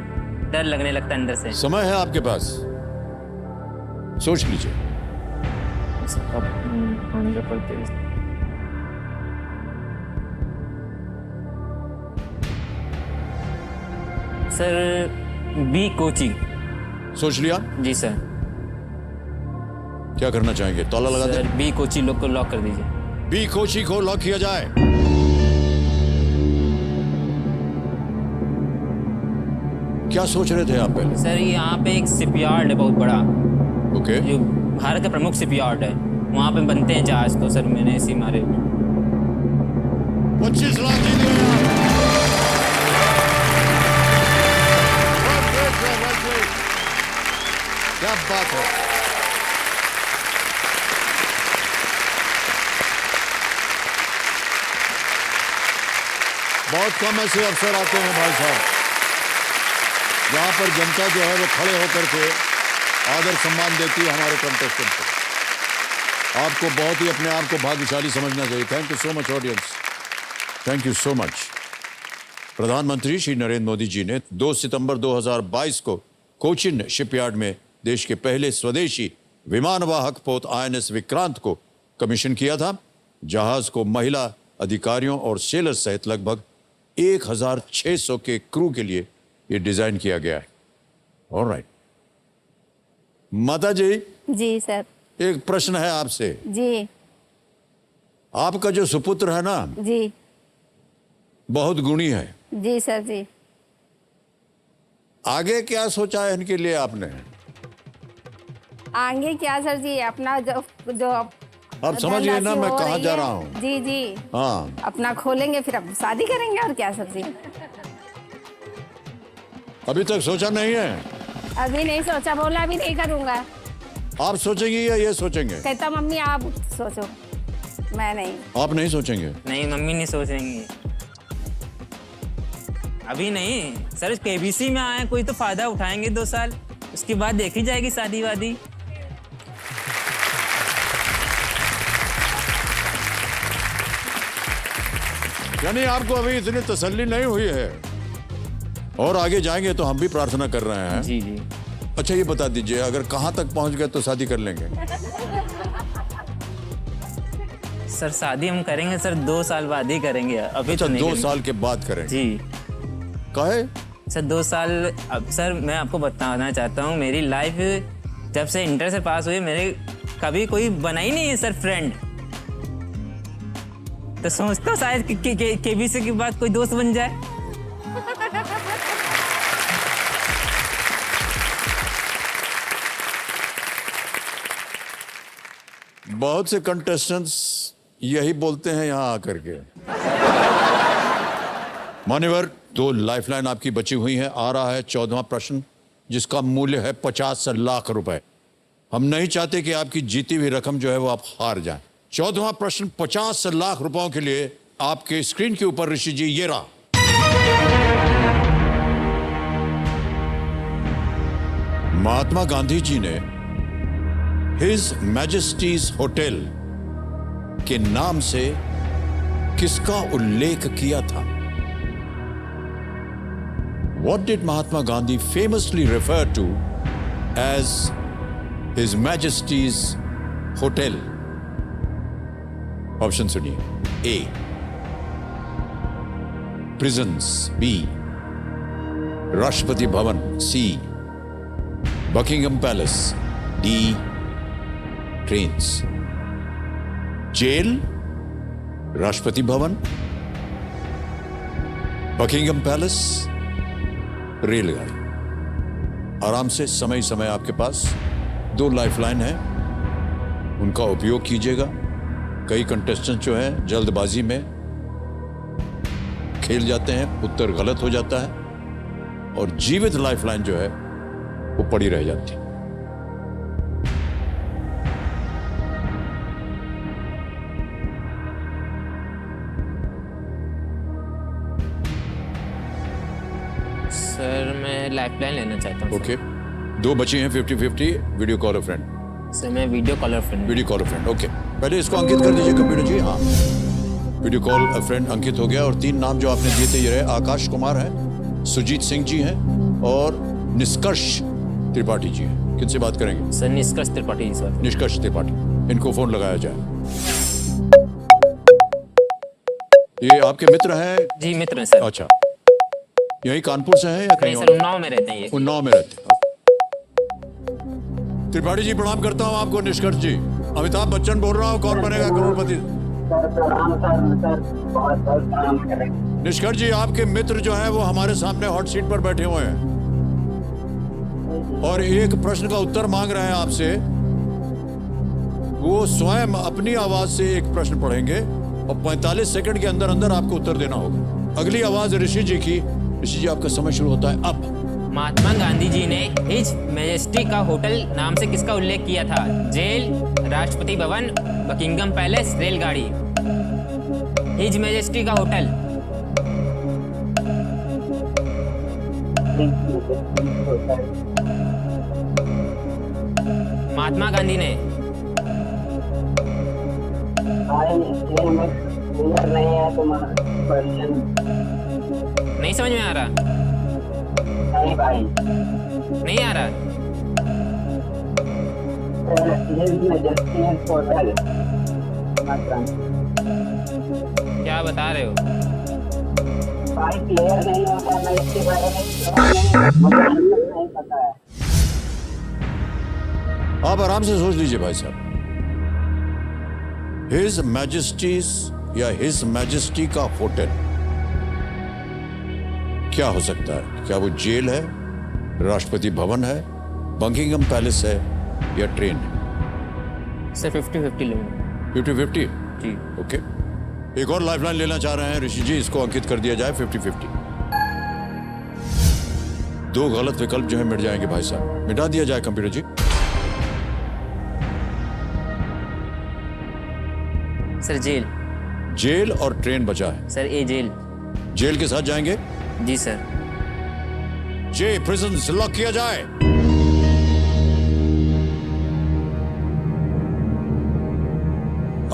डर लगने लगता है अंदर से। समय है आपके पास, सोच लीजिए। आंध्र प्रदेश। Sir, B Kochi. सोच लिया? जी सर। क्या करना चाहेंगे? ताला लगा सर, दें? B कोची को लॉक कर दीजिए। B कोची को लॉक किया जाए। क्या सोच रहे थे आप पहले? सर, यहाँ पे एक शिपयार्ड है बहुत बड़ा, ओके। जो भारत का प्रमुख शिपयार्ड है, वहाँ पे बनते हैं जहाज। तो सर मैंने इसी मारे 25 लाख जीत गए आप। क्या बात है। बहुत कम ऐसे अवसर आते हैं भाई साहब, जहां पर जनता जो है वो खड़े होकर के आदर सम्मान देती है हमारे कंटेस्टेंट को। आपको बहुत ही अपने आप को भाग्यशाली समझना चाहिए। Thank you so much audience, thank you so much. प्रधानमंत्री श्री नरेंद्र मोदी जी ने 2 सितंबर 2022 को कोचिन शिपयार्ड में देश के पहले स्वदेशी विमानवाहक पोत INS विक्रांत को कमीशन किया था। जहाज को महिला अधिकारियों और सेलर्स सहित लगभग 1600 के क्रू के लिए ये डिजाइन किया गया है। ऑलराइट माता जी, जी सर। एक प्रश्न है आपसे। जी आपका जो सुपुत्र है ना, जी बहुत गुणी है। जी सर। जी आगे क्या सोचा है इनके लिए आपने? आगे क्या सर जी, अपना जो आप समझ गए ना मैं कहाँ जा रहा हूँ? जी जी। हाँ, अपना खोलेंगे, फिर अब शादी करेंगे, और क्या सर जी। अभी तक सोचा नहीं है? अभी नहीं सोचा, बोला अभी नहीं करूँगा। आप सोचेंगे या ये सोचेंगे? कहता मम्मी आप सोचो, मैं नहीं। आप नहीं सोचेंगे? नहीं, मम्मी नहीं सोचेंगी अभी नहीं। सर, KBC में आए, कोई तो फायदा उठाएंगे 2 साल, उसके बाद देखी जाएगी शादी वादी। यानी आपको अभी इतनी तसल्ली नहीं हुई है, और आगे जाएंगे तो हम भी प्रार्थना कर रहे हैं। जी जी। अच्छा ये बता दीजिए, अगर कहाँ तक पहुँच गए तो शादी कर लेंगे? सर, शादी हम करेंगे सर 2 साल बाद ही करेंगे, अभी अच्छा, तो नहीं 2 करेंगे। साल के बाद करेंगे? जी काहे? सर, 2 साल। अब सर मैं आपको बताना चाहता हूँ, मेरी लाइफ जब से इंटर से पास हुई, मेरे कभी कोई बना ही नहीं है सर फ्रेंड। तो सोचता हूँ शायद केबीसी के बाद कोई दोस्त बन जाए। बहुत से कंटेस्टेंट्स यही बोलते हैं यहां आकर के। मान्यवर, 2 लाइफलाइन आपकी बची हुई है। आ रहा है 14वां प्रश्न, जिसका मूल्य है 50 लाख रुपए। हम नहीं चाहते कि आपकी जीती हुई रकम जो है वो आप हार जाएं। 14वां प्रश्न 50 लाख रुपयों के लिए आपके स्क्रीन के ऊपर ऋषि जी ये रहा। महात्मा गांधी जी ने हिज मैजेस्टीज होटल के नाम से किसका उल्लेख किया था? What did Mahatma Gandhi famously refer to as His Majesty's Hotel? Option सुनिए। A. Prisons. B. Rashtrapati Bhavan. C. Buckingham Palace. D. Trains. Jail, Rashtrapati Bhavan, Buckingham palace, रेलगाड़ी। आराम से, समय समय आपके पास 2 लाइफलाइन है, उनका उपयोग कीजिएगा। कई कंटेस्टेंट जो है जल्दबाजी में खेल जाते हैं, उत्तर गलत हो जाता है और जीवित लाइफलाइन जो है वो पड़ी रह जाती है। सर मैं लाइफलाइन लेना चाहता हूँ। ओके, 2 बची हैं 50-50। Video call a friend. Sir मैं video caller friend. Video call a friend. Okay, पहले इसको अंकित कर दीजिए कंप्यूटर जी। हाँ, वीडियो कॉल अ फ्रेंड अंकित हो गया। और 3 नाम जो आपने दिए थे ये रहे, आकाश कुमार है, सुजीत सिंह जी हैं और निष्कर्ष त्रिपाठी जी हैं। किनसे बात करेंगे? सर निष्कर्ष त्रिपाठी जी सर। निष्कर्ष त्रिपाठी, इनको फोन लगाया जाए। ये आपके मित्र हैं? जी मित्र हैं सर। अच्छा, यही कानपुर से हैं या कहीं नहीं और? सर, उन्नाव में रहते हैं ये। उन्नाव में रहते हैं। त्रिपाठी जी प्रणाम करता हूं आपको। निष्कर्ष जी, अमिताभ बच्चन बोल रहा हूं, कौन बनेगा करोड़पति। निष्कर्ष जी, आपके मित्र जो है वो हमारे सामने हॉट सीट पर बैठे हुए हैं और एक प्रश्न का उत्तर मांग रहे हैं आपसे। वो स्वयं अपनी आवाज से एक प्रश्न पढ़ेंगे और 45 सेकंड के अंदर अंदर आपको उत्तर देना होगा। अगली आवाज ऋषि जी की। ऋषि जी, आपका समय शुरू होता है अब। महात्मा गांधी जी ने हिज मैजेस्टी का होटल नाम से किसका उल्लेख किया था? Jail, Rashtrapati Bhavan, Buckingham palace, रेलगाड़ी। हिज मैजेस्टी का होटल। महात्मा गांधी ने। नहीं समझ में आ रहा? नहीं भाई, नहीं आ रहा? होटल। क्या बता रहे हो? भाई क्लियर नहीं होता, मैं इसके बारे में नहीं पता है। आप आराम से सोच लीजिए भाई साहब। हिज मैजेस्टीज या हिज मैजेस्टी का होटल क्या हो सकता है? क्या वो जेल है, राष्ट्रपति भवन है, बकिंगम पैलेस है या ट्रेन है? सर 50-50 लूंगा। 50-50? जी। ओके, एक और लाइफलाइन लेना चाह रहे हैं ऋषि जी, इसको अंकित कर दिया जाए 50-50। 2 गलत विकल्प जो है मिट जाएंगे भाई साहब, मिटा दिया जाए कंप्यूटर जी। Sir jail. जेल और ट्रेन बचा है। Sir A jail. जेल के साथ जाएंगे? जी सर। जे प्रिजन लॉक किया जाए।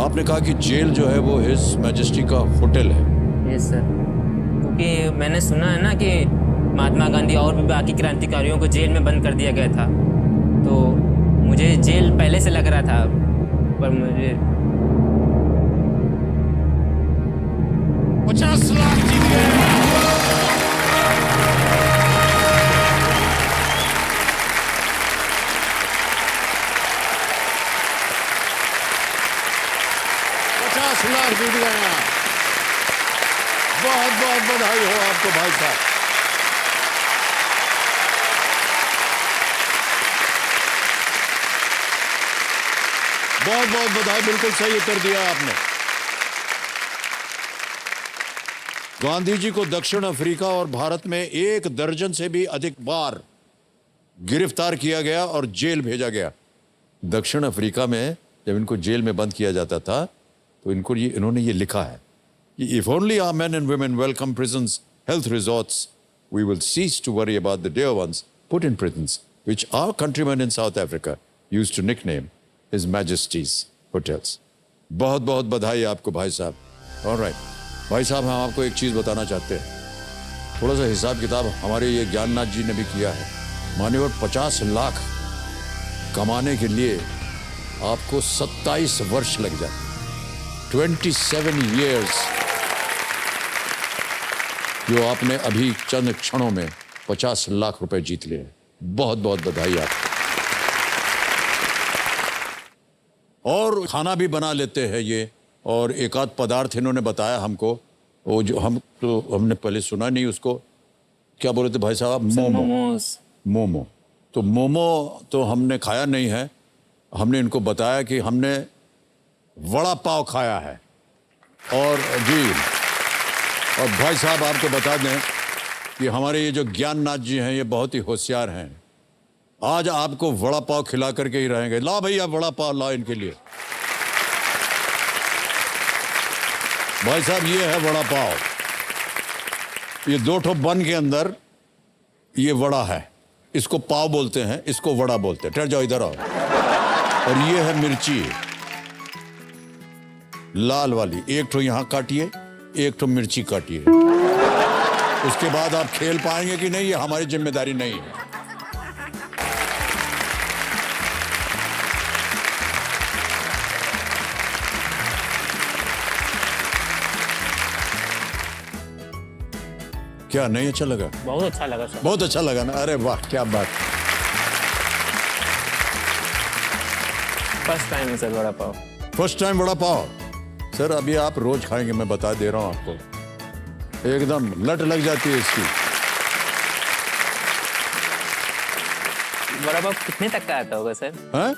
आपने कहा कि जेल जो है वो हिज मैजेस्टी का होटल है। यस सर, क्योंकि मैंने सुना है ना कि महात्मा गांधी और भी बाकी क्रांतिकारियों को जेल में बंद कर दिया गया था, तो मुझे जेल पहले से लग रहा था, पर मुझे 50 लाख जीत गए। $50 लाख जीत गए। बहुत बधाई हो आपको भाई साहब। बहुत बहुत बधाई, बिल्कुल सही उत्तर दिया आपने। गांधी जी को दक्षिण अफ्रीका और भारत में 1 दर्जन से भी अधिक बार गिरफ्तार किया गया और जेल भेजा गया। दक्षिण अफ्रीका में जब इनको जेल में बंद किया जाता था तो इन्होंने ये लिखा है कि if only our men and women welcome prisons health resorts we will cease to worry about the dear ones put in prisons which our countryman in South Africa used to nickname his majesty's hotels. बहुत बहुत बधाई आपको भाई साहब। Alright भाई साहब, हम आपको एक चीज बताना चाहते हैं। थोड़ा सा हिसाब किताब हमारे ये ज्ञाननाथ जी ने भी किया है। मान्यवर 50 लाख कमाने के लिए आपको 27 वर्ष लग जाते, 27 years, जो आपने अभी चंद क्षणों में 50 लाख रुपए जीत लिए। बहुत बहुत बधाई आपको। और खाना भी बना लेते हैं ये, और एक आध पदार्थ इन्होंने बताया हमको, वो जो हमने पहले सुना नहीं, उसको क्या बोले थे भाई साहब? मोमो। तो मोमो तो हमने खाया नहीं है, हमने इनको बताया कि हमने वड़ा पाव खाया है। और जी, और भाई साहब आपको बता दें कि हमारे ये जो ज्ञाननाथ जी हैं ये बहुत ही होशियार हैं। आज आपको वड़ा पाव खिला करके ही रहेंगे। ला भैया वड़ा पाव ला इनके लिए। भाई साहब ये है वड़ा पाव, ये 2 ठो बन के अंदर ये वड़ा है, इसको पाव बोलते हैं, इसको वड़ा बोलते हैं। ठहर जाओ, इधर आओ। और ये है मिर्ची लाल वाली, 1 ठो यहां काटिए, 1 ठो मिर्ची काटिए। उसके बाद आप खेल पाएंगे कि नहीं ये हमारी जिम्मेदारी नहीं है। क्या नहीं अच्छा लगा? बहुत अच्छा लगा सर। बहुत अच्छा लगा ना? अरे वाह, क्या बात। फर्स्ट टाइम है sir vada pav. First time vada pav? Sir अभी आप रोज खाएंगे, मैं बता दे रहा हूं आपको, एकदम लट लग जाती है इसकी। वड़ा पाव कितने तक का आता होगा सर? हैं?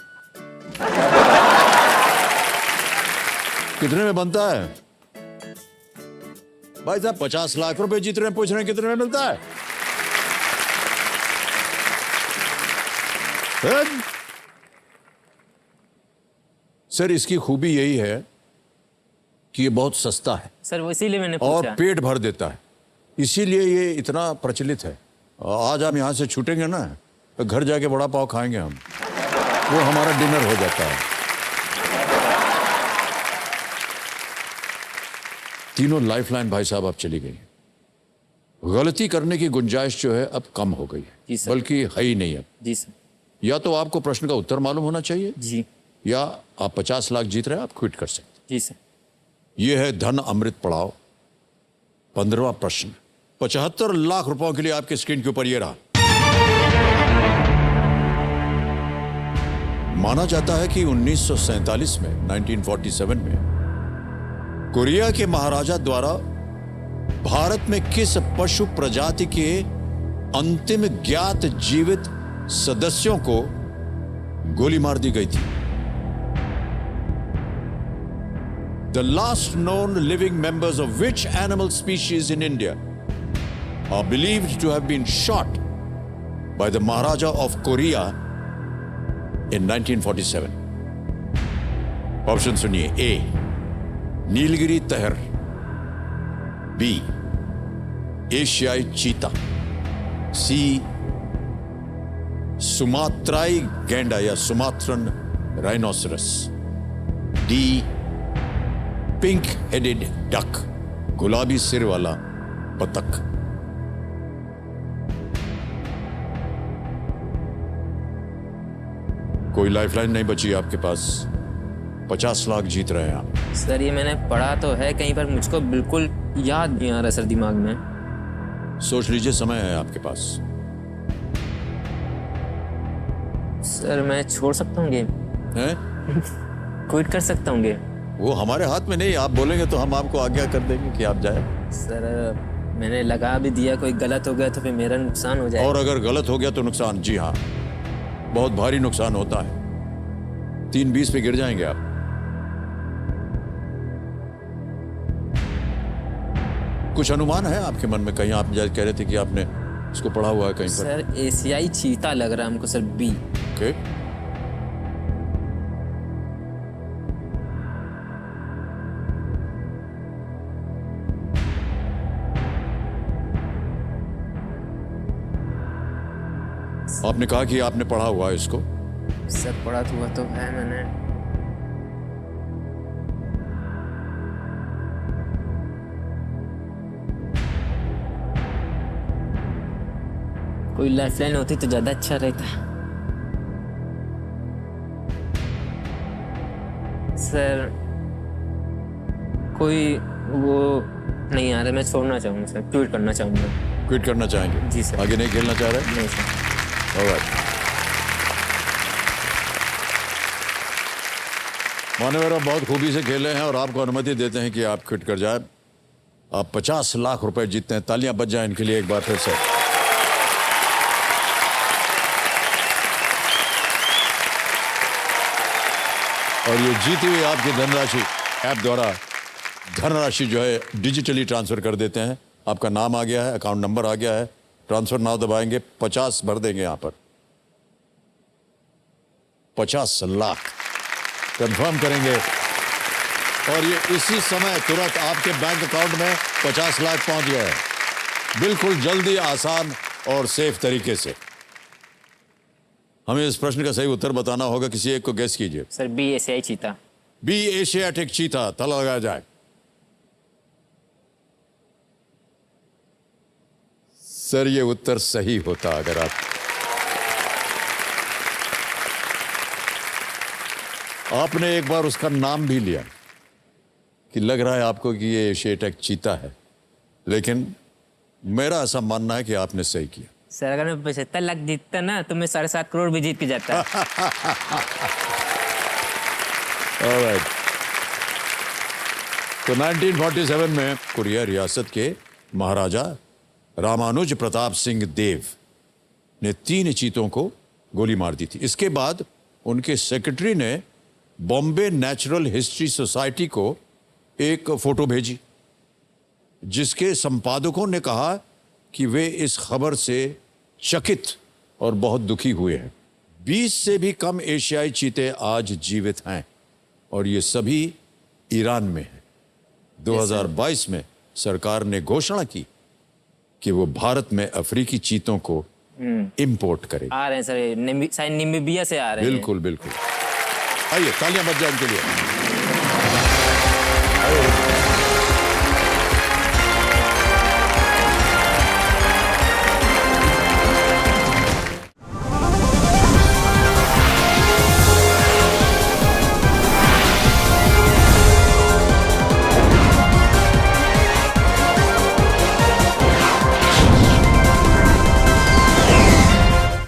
कितने में बनता है? भाई साहब 50 लाख रुपए जीत रहे हैं, पूछ रहे हैं कितने में मिलता है? सर इसकी खूबी यही है कि ये बहुत सस्ता है सर, वो इसीलिए मैंने और पूछा। पेट भर देता है, इसीलिए ये इतना प्रचलित है। आज हम यहां से छूटेंगे ना तो घर जाके वड़ा पाव खाएंगे हम, वो हमारा डिनर हो जाता है। तीनों लाइफलाइन भाई साहब अब चली गई। गलती करने की गुंजाइश जो है अब कम हो गई जी है, सर। बल्कि है ही नहीं अब। जी सर। या तो आपको प्रश्न का उत्तर मालूम होना चाहिए, जी। या आप 50 लाख जीत रहे हैं, आप क्विट कर सकते। जी सर। यह है धन अमृत पड़ाव। 15वां प्रश्न 75 लाख रुपयों के लिए आपके स्क्रीन के ऊपर यह रहा। माना जाता है कि 1947 में 1947 में कोरिया के महाराजा द्वारा भारत में किस पशु प्रजाति के अंतिम ज्ञात जीवित सदस्यों को गोली मार दी गई थी? The last known living members of which animal species in India are believed to have been shot by the Maharaja of Korea in 1947? Option सुनिए। ए नीलगिरी तहर, बी एशियाई चीता, सी सुमात्राई गैंडा या Sumatran rhinoceros, D pink headed duck, गुलाबी सिर वाला बतख। कोई लाइफलाइन नहीं बची आपके पास, 50 लाख जीत रहे हैं आप। सर ये मैंने पढ़ा तो है कहीं पर, मुझको बिल्कुल याद नहीं आ रहा सर दिमाग में। सोच लीजिए, समय है आपके पास। सर मैं छोड़ सकता हूँ गेम, हैं? क्विट कर सकता हूँ गेम। वो हमारे हाथ में नहीं, आप बोलेंगे तो हम आपको आज्ञा कर देंगे कि आप जाए। सर मैंने लगा भी दिया, कोई गलत हो गया तो फिर मेरा नुकसान हो जाएगा। और अगर गलत हो गया तो नुकसान, जी हाँ, बहुत भारी नुकसान होता है। 320 पे गिर जाएंगे आप। कुछ अनुमान है आपके मन में? कहीं आप कह रहे थे कि आपने इसको पढ़ा हुआ है कहीं पर। सर एशियाई चीता लग रहा है हमको सर, बी। ओके, आपने कहा कि आपने पढ़ा हुआ है इसको। सर पढ़ा हुआ तो है मैंने। कोई लाइफलाइन होती तो ज्यादा अच्छा रहता। सर कोई वो नहीं आ रहा, मैं छोड़ना चाहूँगा सर, ट्वीट करना चाहूँगा। क्विट करना चाहेंगे? जी सर। आगे नहीं खेलना चाह रहे? नहीं सर। Alright. मान्यवर आप बहुत खूबी से खेले हैं और आपको अनुमति देते हैं कि आप क्विट कर जाए। आप 50 लाख रुपए जीतते हैं। तालियां बज जाएं इनके लिए एक बार फिर से। और ये जीती हुई आपकी धनराशि ऐप द्वारा धनराशि जो है डिजिटली ट्रांसफर कर देते हैं। आपका नाम आ गया है, अकाउंट नंबर आ गया है, ट्रांसफर नाउ दबाएंगे, 50 भर देंगे यहां पर। 50 लाख कंफर्म करेंगे और ये इसी समय तुरंत आपके बैंक अकाउंट में 50 लाख पहुंच गए। बिल्कुल जल्दी, आसान और सेफ तरीके से। हमें इस प्रश्न का सही उत्तर बताना होगा। किसी एक को गेस कीजिए। सर बी एशियाई चीता। B Asiatic cheetah. ताला लगाया जाए। सर ये उत्तर सही होता अगर आपने एक बार उसका नाम भी लिया कि लग रहा है आपको कि ये एशियाटिक चीता है, लेकिन मेरा ऐसा मानना है कि आपने सही किया। सर अगर मैं 75 लाख जीतता ना तो मैं 7.5 करोड़ भी जीत के जाता। Alright. तो 1947 में कोरिया रियासत के महाराजा रामानुज प्रताप सिंह देव ने 3 चीतों को गोली मार दी थी। इसके बाद उनके सेक्रेटरी ने बॉम्बे नेचुरल हिस्ट्री सोसाइटी को एक फोटो भेजी, जिसके संपादकों ने कहा कि वे इस खबर से चकित और बहुत दुखी हुए हैं। 20 से भी कम एशियाई चीते आज जीवित हैं और ये सभी ईरान में हैं। 2022 में सरकार ने घोषणा की कि वो भारत में अफ्रीकी चीतों को इंपोर्ट करे। आ रहे हैं सर, शायद नामीबिया से आ रहे हैं। बिल्कुल बिल्कुल। आइए तालियां बज जाए इनके लिए।